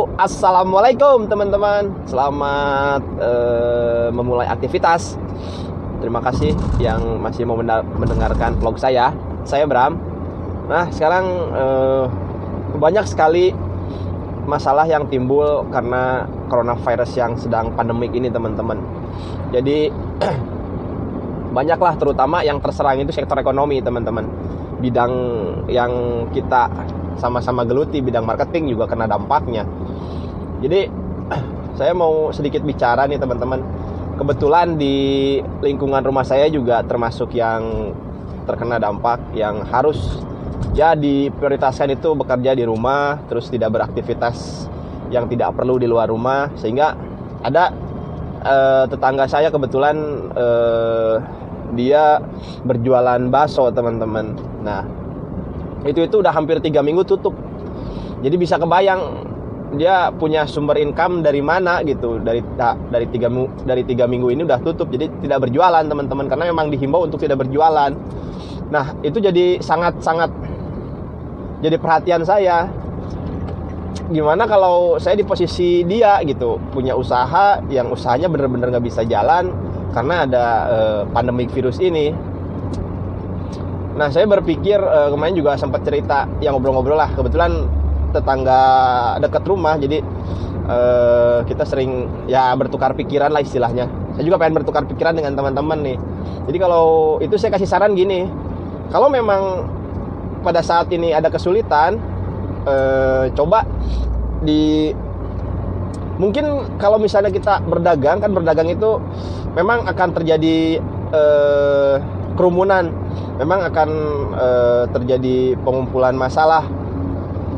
Halo, assalamualaikum teman-teman. Selamat memulai aktivitas. Terima kasih yang masih mau mendengarkan vlog saya. Saya Bram. Nah, sekarang banyak sekali masalah yang timbul karena coronavirus yang sedang pandemik ini, teman-teman. Jadi banyaklah, terutama yang terserang itu sektor ekonomi, teman-teman. Bidang yang kita sama-sama geluti, bidang marketing juga kena dampaknya. Jadi saya mau sedikit bicara nih, teman-teman. Kebetulan di lingkungan rumah saya juga termasuk yang terkena dampak, yang harus ya diprioritaskan itu bekerja di rumah, terus tidak beraktivitas yang tidak perlu di luar rumah. Sehingga ada tetangga saya kebetulan dia berjualan bakso, teman-teman. Nah, itu udah hampir 3 minggu tutup. Jadi bisa kebayang dia punya sumber income dari mana gitu. Dari 3 minggu ini udah tutup. Jadi tidak berjualan, teman-teman, karena memang dihimbau untuk tidak berjualan. Nah, itu jadi sangat-sangat jadi perhatian saya. Gimana kalau saya di posisi dia gitu, punya usaha yang usahanya bener-bener gak bisa jalan karena ada pandemik virus ini. Nah, saya berpikir kemarin juga sempat cerita, yang ngobrol-ngobrol lah. Kebetulan tetangga dekat rumah, jadi kita sering ya bertukar pikiran lah istilahnya. Saya juga pengen bertukar pikiran dengan teman-teman nih. Jadi kalau itu saya kasih saran gini, kalau memang pada saat ini ada kesulitan, coba mungkin kalau misalnya kita berdagang, kan berdagang itu memang akan terjadi kerumunan, memang akan terjadi pengumpulan masalah.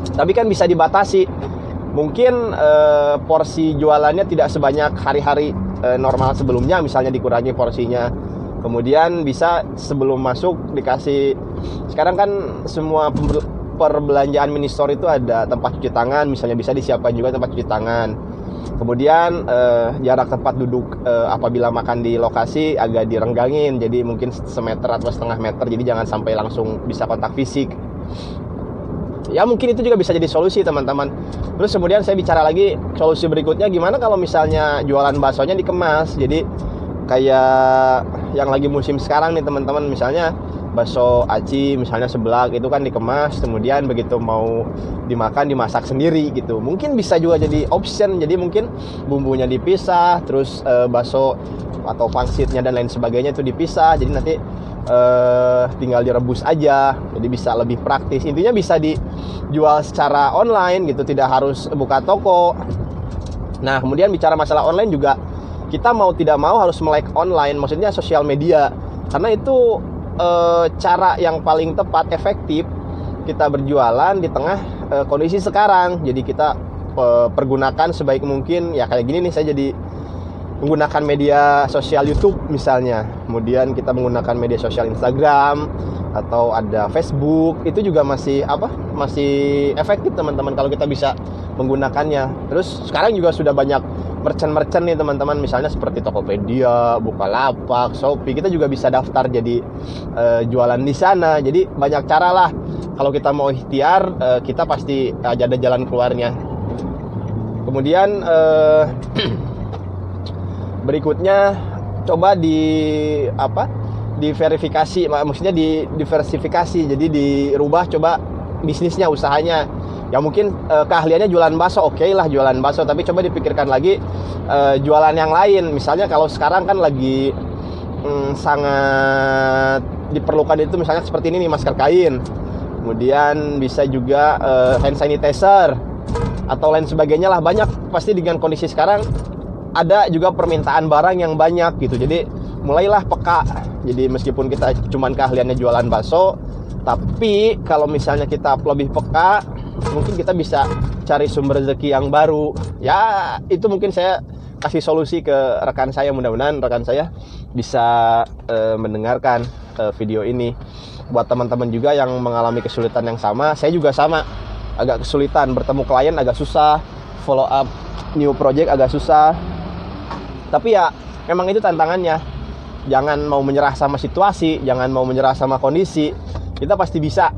Tapi kan bisa dibatasi. Mungkin porsi jualannya tidak sebanyak hari-hari normal sebelumnya, misalnya dikurangi porsinya. Kemudian bisa sebelum masuk dikasih, sekarang kan semua perbelanjaan mini store itu ada tempat cuci tangan, misalnya bisa disiapkan juga tempat cuci tangan. Kemudian jarak tempat duduk apabila makan di lokasi agak direnggangin, jadi mungkin semeter atau setengah meter, jadi jangan sampai langsung bisa kontak fisik. Ya mungkin itu juga bisa jadi solusi, teman-teman. Terus kemudian saya bicara lagi solusi berikutnya, gimana kalau misalnya jualan baksonya dikemas. Jadi kayak yang lagi musim sekarang nih, teman-teman, misalnya bakso aci misalnya seblak itu kan dikemas, kemudian begitu mau dimakan dimasak sendiri gitu. Mungkin bisa juga jadi option. Jadi mungkin bumbunya dipisah, terus bakso atau pangsitnya dan lain sebagainya itu dipisah. Jadi nanti tinggal direbus aja. Jadi bisa lebih praktis. Intinya bisa dijual secara online gitu, tidak harus buka toko. Nah, kemudian bicara masalah online juga, kita mau tidak mau harus melek online, maksudnya sosial media, karena itu cara yang paling tepat, efektif kita berjualan di tengah kondisi sekarang. Jadi kita pergunakan sebaik mungkin. Ya kayak gini nih, saya jadi menggunakan media sosial YouTube misalnya, kemudian kita menggunakan media sosial Instagram atau ada Facebook. Itu juga masih efektif, teman-teman, kalau kita bisa menggunakannya. Terus sekarang juga sudah banyak merchant nih, teman-teman, misalnya seperti Tokopedia, Bukalapak, Shopee. Kita juga bisa daftar jadi jualan di sana. Jadi banyak cara lah. Kalau kita mau ikhtiar, kita pasti ada jalan keluarnya. Kemudian berikutnya coba diverifikasi, maksudnya diversifikasi. Jadi dirubah coba bisnisnya, usahanya. Ya mungkin keahliannya jualan bakso, oke lah jualan bakso, tapi coba dipikirkan lagi jualan yang lain. Misalnya kalau sekarang kan lagi sangat diperlukan itu, misalnya seperti ini nih, masker kain. Kemudian bisa juga hand sanitizer atau lain sebagainya lah. Banyak pasti dengan kondisi sekarang, ada juga permintaan barang yang banyak gitu. Jadi mulailah peka. Jadi meskipun kita cuman keahliannya jualan bakso, tapi kalau misalnya kita lebih peka, mungkin kita bisa cari sumber rezeki yang baru. Ya itu mungkin saya kasih solusi ke rekan saya. Mudah-mudahan rekan saya bisa mendengarkan video ini. Buat teman-teman juga yang mengalami kesulitan yang sama, saya juga sama, agak kesulitan bertemu klien, agak susah, follow up new project agak susah. Tapi ya memang itu tantangannya. Jangan mau menyerah sama situasi, jangan mau menyerah sama kondisi. Kita pasti bisa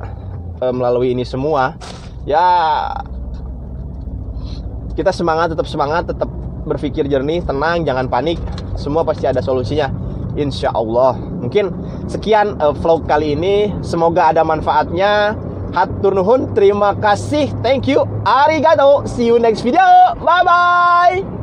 melalui ini semua. Ya Kita semangat, tetap berpikir jernih, tenang, jangan panik. Semua pasti ada solusinya, insya Allah. Mungkin sekian vlog kali ini, semoga ada manfaatnya. Hatur nuhun, terima kasih, thank you, arigato, see you next video, bye bye.